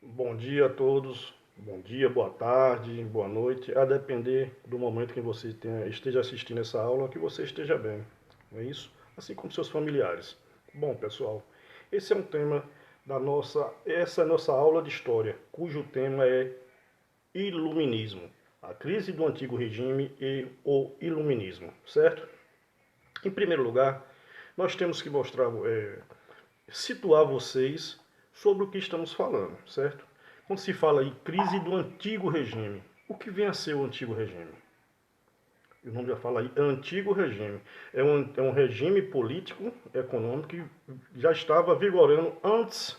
Bom dia a todos, bom dia, boa tarde, boa noite, a depender do momento que você esteja assistindo essa aula, que você esteja bem, não é isso? Assim como seus familiares. Bom, pessoal, esse é um tema essa é a nossa aula de história, cujo tema é Iluminismo, a crise do antigo regime e o Iluminismo, certo? Em primeiro lugar, nós temos que situar vocês sobre o que estamos falando, certo? Quando se fala em crise do antigo regime, o que vem a ser o antigo regime? O nome já fala aí, antigo regime. É um regime político, econômico, que já estava vigorando antes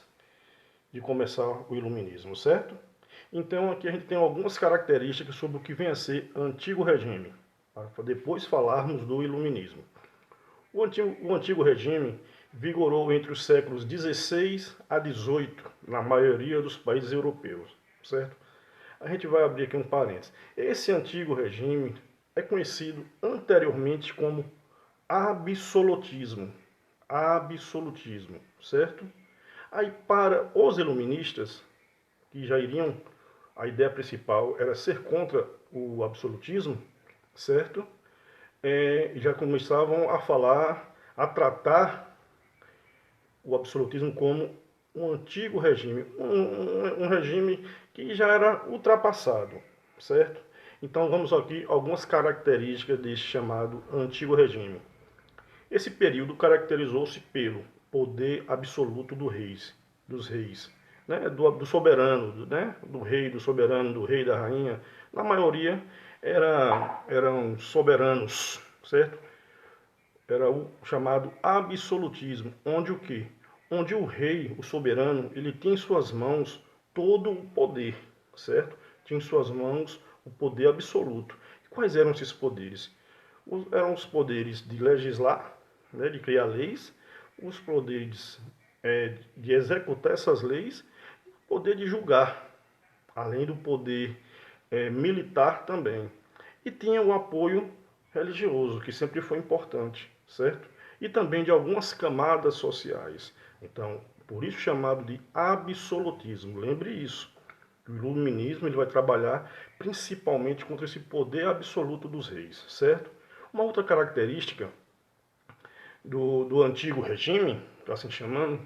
de começar o iluminismo, certo? Então aqui a gente tem algumas características sobre o que vem a ser antigo regime, para depois falarmos do iluminismo. O antigo regime vigorou entre os séculos XVI a XVIII na maioria dos países europeus, certo? A gente vai abrir aqui um parênteses. Esse antigo regime é conhecido anteriormente como absolutismo. Absolutismo, certo? Aí, para os iluministas, que já iriam, a ideia principal era ser contra o absolutismo, certo? Já começavam a falar, a tratar o absolutismo como um antigo regime, um regime que já era ultrapassado, certo? Então vamos aqui algumas características deste chamado antigo regime. Esse período caracterizou-se pelo poder absoluto dos reis, né? do soberano, né? Do rei, do soberano, do rei, da rainha. Na maioria eram soberanos, certo? Era o chamado absolutismo, onde o quê? Onde o rei, o soberano, ele tinha em suas mãos todo o poder, certo? Tinha em suas mãos o poder absoluto. E quais eram esses poderes? Eram os poderes de legislar, né, de criar leis, os poderes de executar essas leis, o poder de julgar, além do poder militar também. E tinha o apoio religioso, que sempre foi importante, certo? E também de algumas camadas sociais. Então, por isso chamado de absolutismo. Lembre isso. O iluminismo ele vai trabalhar principalmente contra esse poder absoluto dos reis, certo? Uma outra característica do antigo regime, assim chamando,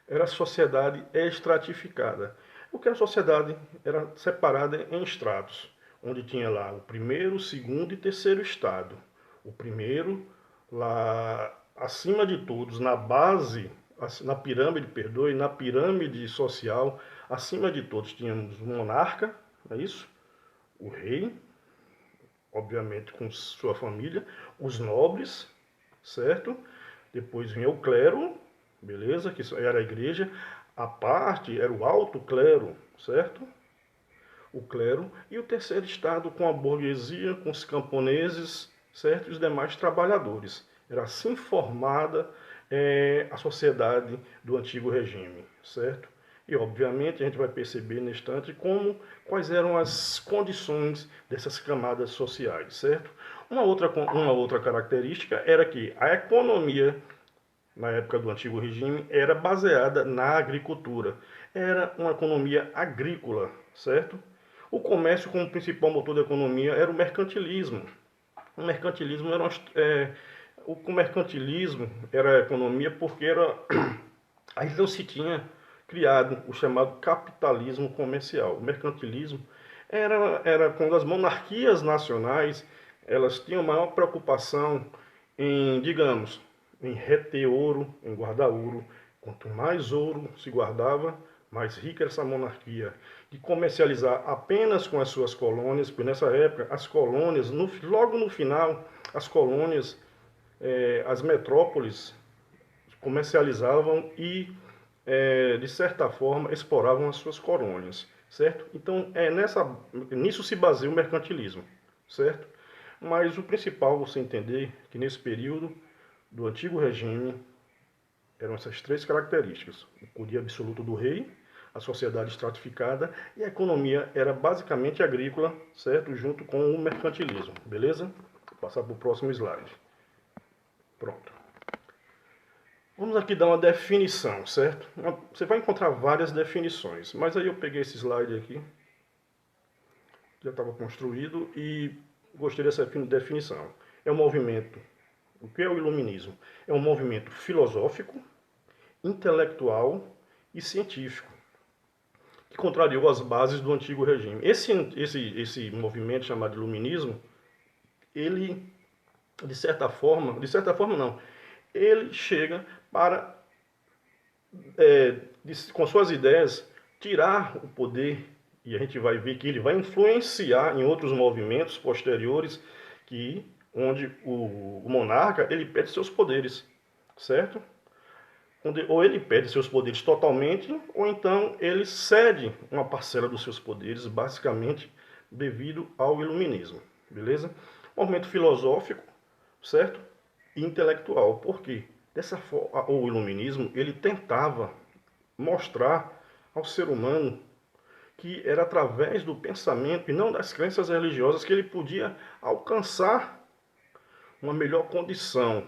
era a sociedade estratificada. O que a sociedade era separada em estratos, onde tinha lá o primeiro, o segundo e terceiro estado. O primeiro, lá acima de todos, na base, na pirâmide, perdoe, na pirâmide social, acima de todos tínhamos o monarca, é isso? O rei, obviamente com sua família, os nobres, certo? Depois vinha o clero, beleza? Que era a igreja. A parte era o alto clero, certo? O clero. E o terceiro estado com a burguesia, com os camponeses, certo? E os demais trabalhadores. Era assim formada a sociedade do antigo regime, certo? E obviamente a gente vai perceber neste instante quais eram as condições dessas camadas sociais, certo? Uma outra característica era que a economia na época do antigo regime era baseada na agricultura. Era uma economia agrícola, certo? O comércio como principal motor da economia era o mercantilismo. O mercantilismo era o mercantilismo era a economia porque aí não se tinha criado o chamado capitalismo comercial. O mercantilismo era quando as monarquias nacionais elas tinham maior preocupação em, digamos, em reter ouro, em guardar ouro. Quanto mais ouro se guardava, mais rica era essa monarquia. De comercializar apenas com as suas colônias, porque nessa época as colônias, logo no final, as colônias, as metrópoles comercializavam e, de certa forma, exploravam as suas colônias, certo? Então, nisso se baseia o mercantilismo, certo? Mas o principal você entender que nesse período do antigo regime eram essas três características: o poder absoluto do rei, a sociedade estratificada e a economia era basicamente agrícola, certo? Junto com o mercantilismo, beleza? Vou passar para o próximo slide. Pronto. Vamos aqui dar uma definição, certo? Você vai encontrar várias definições, mas aí eu peguei esse slide aqui, já estava construído, e gostei dessa definição. É um movimento, o que é o iluminismo? É um movimento filosófico, intelectual e científico, que contrariou as bases do antigo regime. Esse movimento chamado iluminismo, ele, de certa forma não, ele chega para, com suas ideias, tirar o poder, e a gente vai ver que ele vai influenciar em outros movimentos posteriores, que onde o monarca ele perde seus poderes, certo? Ou ele perde seus poderes totalmente, ou então ele cede uma parcela dos seus poderes, basicamente devido ao iluminismo, beleza? Movimento filosófico, certo? E intelectual. Por quê? Dessa forma, o iluminismo ele tentava mostrar ao ser humano que era através do pensamento e não das crenças religiosas que ele podia alcançar uma melhor condição,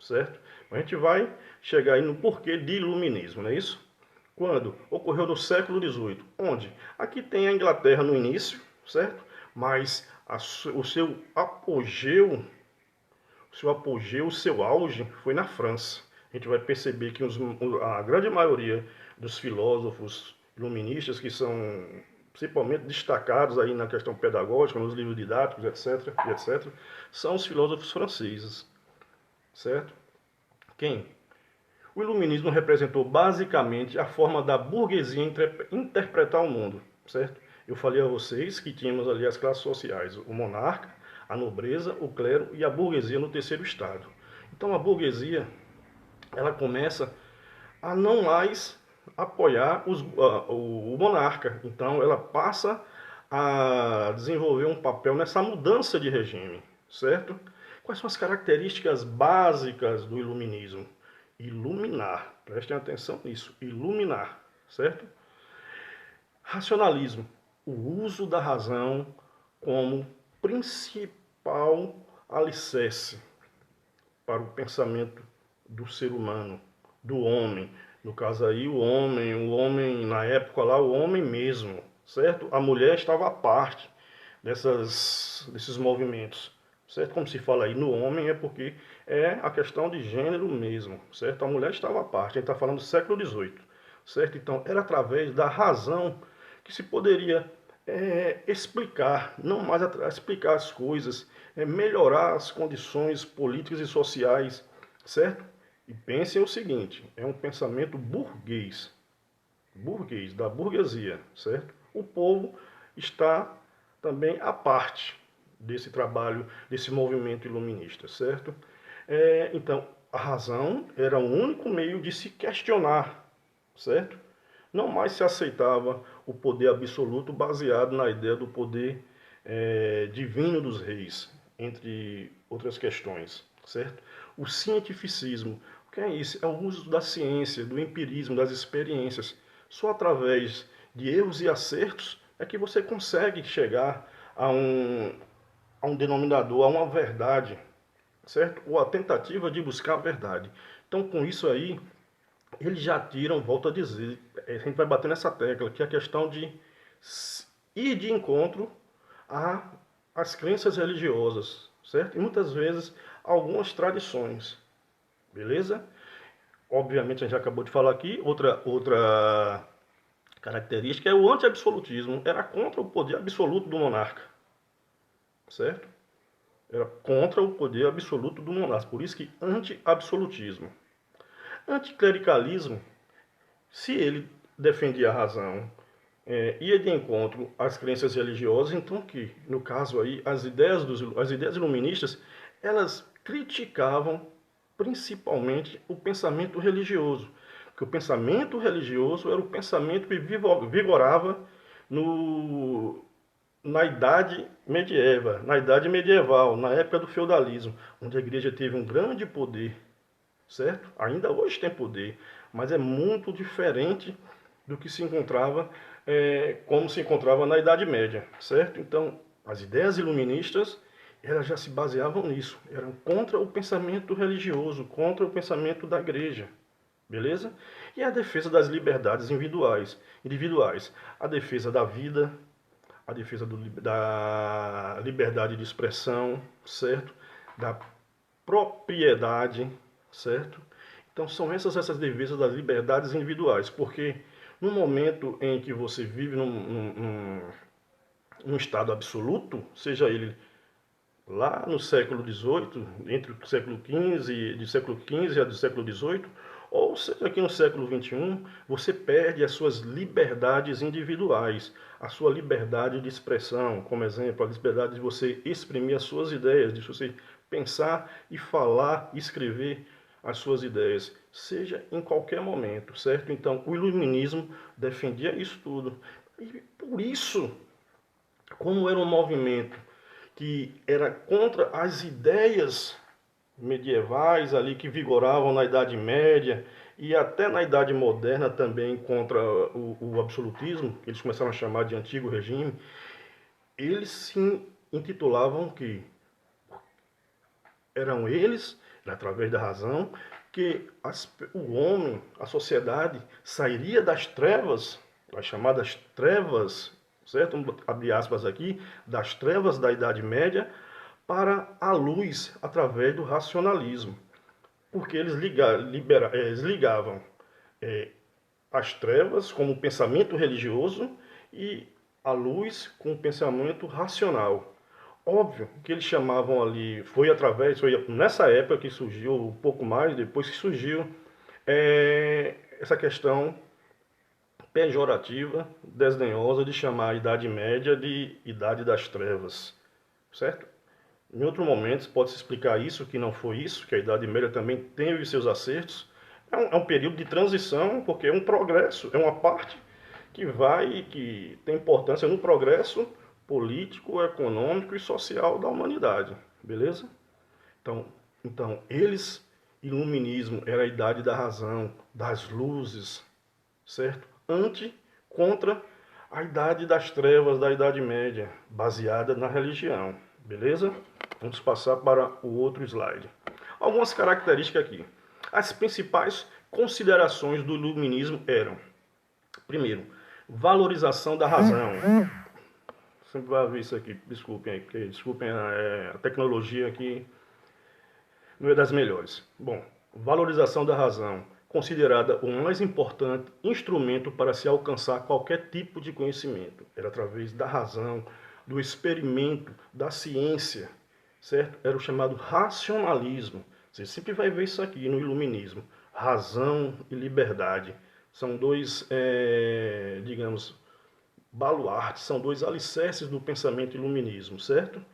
certo? A gente vai chegar aí no porquê de iluminismo, não é isso? Quando ocorreu no século XVIII, onde aqui tem a Inglaterra no início, certo? Mas o seu auge foi na França. A gente vai perceber que a grande maioria dos filósofos iluministas, que são principalmente destacados aí na questão pedagógica, nos livros didáticos, etc., são os filósofos franceses, certo? Quem? O iluminismo representou basicamente a forma da burguesia interpretar o mundo, certo? Eu falei a vocês que tínhamos ali as classes sociais, o monarca, a nobreza, o clero e a burguesia no terceiro estado. Então a burguesia, ela começa a não mais apoiar o monarca. Então ela passa a desenvolver um papel nessa mudança de regime, certo? Quais são as características básicas do iluminismo? Iluminar, prestem atenção nisso, iluminar, certo? Racionalismo, o uso da razão como principal alicerce para o pensamento do ser humano, do homem. No caso aí, o homem na época lá, o homem mesmo, certo? A mulher estava à parte desses movimentos, certo? Como se fala aí no homem é porque é a questão de gênero mesmo, certo? A mulher estava à parte, a gente está falando do século XVIII, certo? Então era através da razão que se poderia explicar, não mais explicar as coisas, melhorar as condições políticas e sociais, certo? E pensem o seguinte, é um pensamento burguês, da burguesia, certo? O povo está também à parte desse trabalho, desse movimento iluminista, certo? Então, a razão era o único meio de se questionar, certo? Não mais se aceitava o poder absoluto baseado na ideia do poder divino dos reis, entre outras questões, certo? O cientificismo, o que é isso? É o uso da ciência, do empirismo, das experiências. Só através de erros e acertos é que você consegue chegar a um denominador, a uma verdade, certo? Ou a tentativa de buscar a verdade. Então, com isso aí, eles já tiram, volto a dizer, a gente vai bater nessa tecla, que é a questão de ir de encontro às crenças religiosas, certo? E muitas vezes algumas tradições, beleza? Obviamente a gente já acabou de falar aqui, outra característica é o anti-absolutismo, era contra o poder absoluto do monarca, certo? Era contra o poder absoluto do monarca, por isso que anti-absolutismo. Anticlericalismo, se ele defendia a razão, ia de encontro às crenças religiosas, então que, no caso aí, as ideias iluministas, elas criticavam principalmente o pensamento religioso, porque o pensamento religioso era o pensamento que vigorava no, na idade medieval, na época do feudalismo, onde a igreja teve um grande poder, certo? Ainda hoje tem poder, mas é muito diferente do que se encontrava, como se encontrava na Idade Média, certo? Então, as ideias iluministas elas já se baseavam nisso, eram contra o pensamento religioso, contra o pensamento da igreja, beleza? E a defesa das liberdades individuais, a defesa da vida, a defesa da liberdade de expressão, certo? Da propriedade, certo? Então são essas defesas das liberdades individuais, porque no momento em que você vive num estado absoluto, seja ele lá no século XVIII, entre o século XV, do século XV a do século XVIII, ou seja, aqui no século XXI, você perde as suas liberdades individuais, a sua liberdade de expressão, como exemplo, a liberdade de você exprimir as suas ideias, de você pensar e falar, escrever as suas ideias, seja em qualquer momento, certo? Então, o iluminismo defendia isso tudo. E por isso, como era um movimento que era contra as ideias medievais ali que vigoravam na Idade Média e até na Idade Moderna também contra o absolutismo, que eles começaram a chamar de antigo regime, eles se intitulavam que eram eles, através da razão, que o homem, a sociedade, sairia das trevas, as chamadas trevas, certo? Vamos abrir aspas aqui, das trevas da Idade Média, para a luz através do racionalismo. Porque eles ligavam as trevas como o pensamento religioso e a luz com o pensamento racional. Óbvio que eles chamavam ali, foi nessa época que surgiu, um pouco mais depois que surgiu essa questão pejorativa, desdenhosa de chamar a Idade Média de Idade das Trevas, certo? Em outro momento pode-se explicar isso, que não foi isso, que a Idade Média também teve seus acertos. É um período de transição, porque é um progresso, é uma parte que tem importância no progresso político, econômico e social da humanidade, beleza? Então iluminismo era a idade da razão, das luzes, certo? Contra a idade das trevas da Idade Média, baseada na religião, beleza? Vamos passar para o outro slide. Algumas características aqui. As principais considerações do iluminismo eram: primeiro, valorização da razão. Sempre vai ver isso aqui, desculpem a tecnologia aqui não é das melhores. Bom, valorização da razão, considerada o mais importante instrumento para se alcançar qualquer tipo de conhecimento. Era através da razão, do experimento, da ciência, certo? Era o chamado racionalismo. Você sempre vai ver isso aqui no iluminismo. Razão e liberdade. São dois, digamos, baluartes, são dois alicerces do pensamento iluminismo, certo?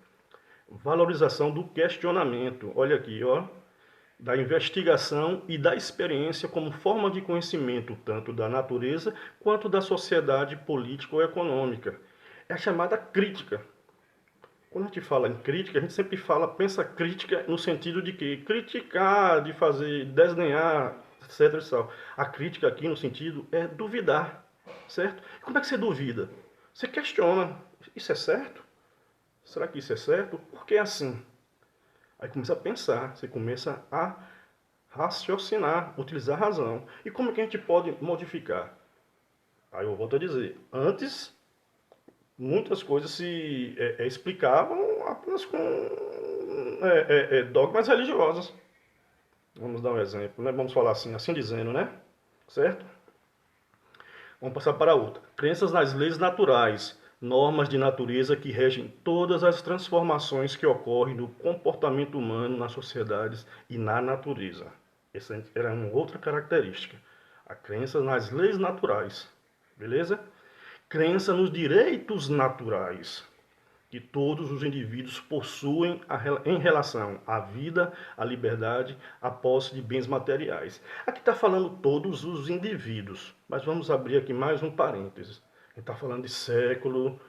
Valorização do questionamento. Olha aqui, ó, da investigação e da experiência como forma de conhecimento tanto da natureza quanto da sociedade político-econômica. É a chamada crítica. Quando a gente fala em crítica, a gente sempre pensa crítica no sentido de que criticar, de fazer, desdenhar, etc. A crítica aqui no sentido é duvidar, certo? E como é que você duvida? Você questiona, isso é certo? Será que isso é certo? Por que assim? Aí começa a pensar, você começa a raciocinar, utilizar a razão. E como é que a gente pode modificar? Aí eu volto a dizer, antes muitas coisas se explicavam apenas com dogmas religiosos. Vamos dar um exemplo, né? Vamos falar assim dizendo, né? Certo? Vamos passar para outra. Crenças nas leis naturais, normas de natureza que regem todas as transformações que ocorrem no comportamento humano nas sociedades e na natureza. Essa era uma outra característica. A crença nas leis naturais, beleza? Crença nos direitos naturais que todos os indivíduos possuem em relação à vida, à liberdade, à posse de bens materiais. Aqui está falando todos os indivíduos, mas vamos abrir aqui mais um parênteses. A gente está falando de século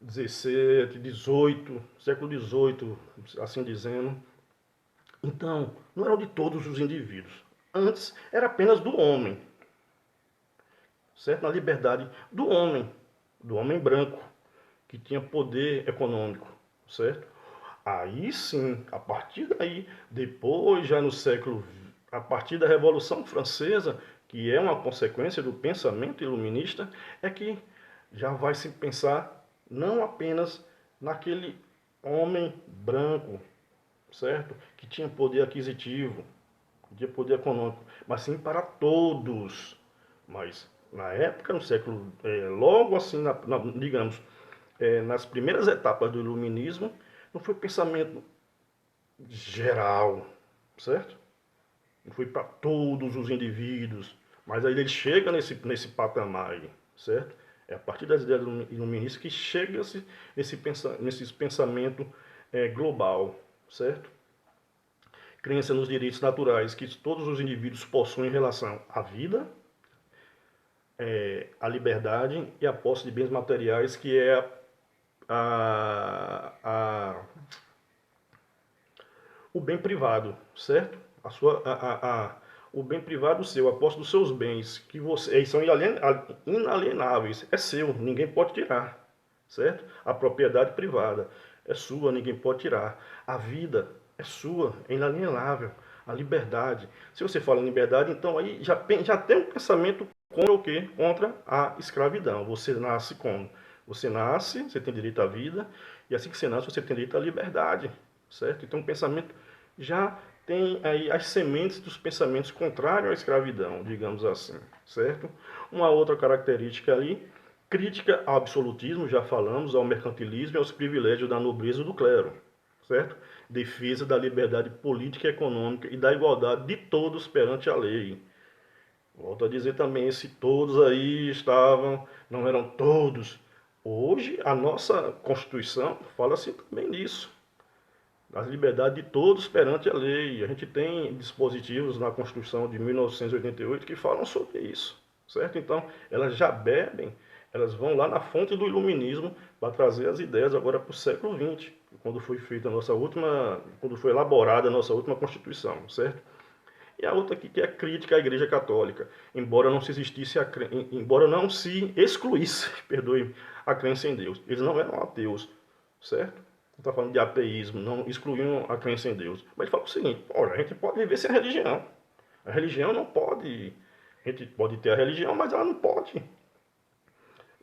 XVII, XVIII, século XVIII, assim dizendo. Então, não eram de todos os indivíduos. Antes, era apenas do homem, certo? Na liberdade do homem branco, que tinha poder econômico, certo? Aí sim, a partir daí, depois já no século, a partir da Revolução Francesa, que é uma consequência do pensamento iluminista, é que já vai se pensar não apenas naquele homem branco, certo? Que tinha poder aquisitivo, de poder econômico, mas sim para todos. Mas na época, no século, logo assim, digamos, nas primeiras etapas do iluminismo, não foi pensamento geral, certo? Não foi para todos os indivíduos, mas aí ele chega nesse patamar aí, certo? É a partir das ideias iluministas que chega-se nesse pensamento global, certo? Crença nos direitos naturais que todos os indivíduos possuem em relação à vida, à liberdade e à posse de bens materiais, que é o bem privado, certo? O bem privado seu, a posse dos seus bens, que eles são inalienáveis, é seu, ninguém pode tirar, certo? A propriedade privada é sua, ninguém pode tirar. A vida é sua, é inalienável. A liberdade. Se você fala em liberdade, então aí já tem um pensamento contra o quê? Contra a escravidão. Você nasce como? Você nasce, você tem direito à vida, e assim que você nasce, você tem direito à liberdade, certo? Então o pensamento já tem aí as sementes dos pensamentos contrários à escravidão, digamos assim, certo? Uma outra característica ali, crítica ao absolutismo, já falamos, ao mercantilismo e aos privilégios da nobreza e do clero, certo? Defesa da liberdade política e econômica e da igualdade de todos perante a lei. Volto a dizer também, se todos aí estavam, não eram todos. Hoje, a nossa Constituição fala-se também nisso, das liberdades de todos perante a lei. A gente tem dispositivos na Constituição de 1988 que falam sobre isso, certo? Então, elas já bebem, elas vão lá na fonte do iluminismo para trazer as ideias agora para o século XX, quando foi feita a nossa última, quando foi elaborada a nossa última Constituição, certo? E a outra aqui que é a crítica à Igreja Católica, embora não se existisse embora não se excluísse, perdoe, a crença em Deus. Eles não eram ateus, certo? Não está falando de ateísmo, não excluíam a crença em Deus. Mas ele fala o seguinte: olha, a gente pode viver sem religião. A religião não pode. A gente pode ter a religião, mas ela não pode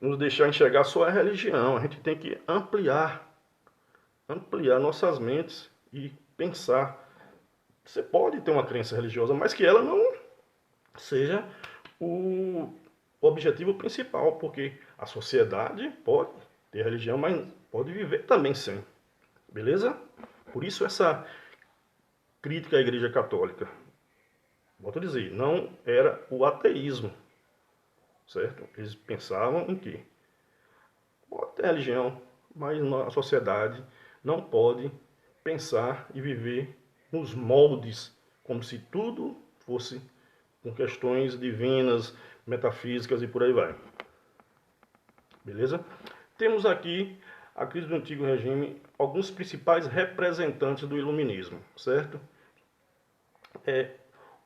nos deixar enxergar só a religião. A gente tem que ampliar nossas mentes e pensar. Você pode ter uma crença religiosa, mas que ela não seja o objetivo principal, porque a sociedade pode ter religião, mas pode viver também sem. Beleza? Por isso essa crítica à Igreja Católica. Volto a dizer, não era o ateísmo, certo? Eles pensavam em quê? Pode ter religião, mas a sociedade não pode pensar e viver nos moldes, como se tudo fosse com questões divinas, metafísicas e por aí vai. Beleza? Temos aqui a crise do Antigo Regime, alguns principais representantes do iluminismo, certo?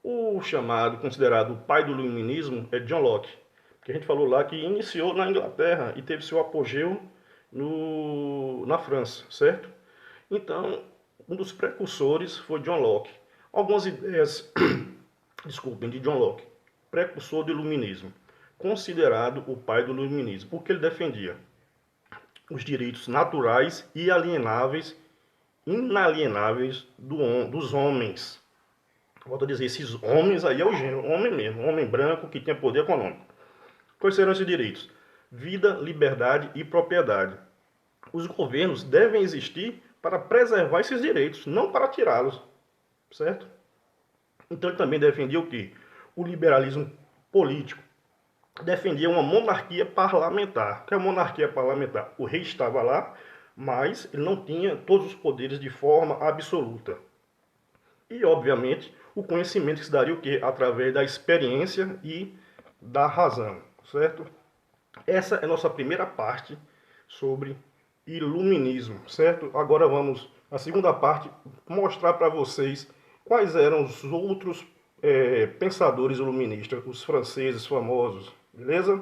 O chamado, considerado o pai do iluminismo, é John Locke, que a gente falou lá que iniciou na Inglaterra e teve seu apogeu na França, certo? Então, um dos precursores foi John Locke. Algumas ideias, desculpem, de John Locke, precursor do iluminismo, considerado o pai do iluminismo, porque ele defendia os direitos naturais e inalienáveis dos homens. Volto a dizer, esses homens aí é o gênero, homem mesmo, homem branco que tem poder econômico. Quais serão esses direitos? Vida, liberdade e propriedade. Os governos devem existir para preservar esses direitos, não para tirá-los, certo? Então ele também defendia o quê? O liberalismo político. Defendia uma monarquia parlamentar. O que é a monarquia parlamentar? O rei estava lá, mas ele não tinha todos os poderes de forma absoluta. E, obviamente, o conhecimento que se daria o quê? Através da experiência e da razão, certo? Essa é a nossa primeira parte sobre iluminismo, certo? Agora vamos, na segunda parte, mostrar para vocês quais eram os outros pensadores iluministas, os franceses famosos, beleza?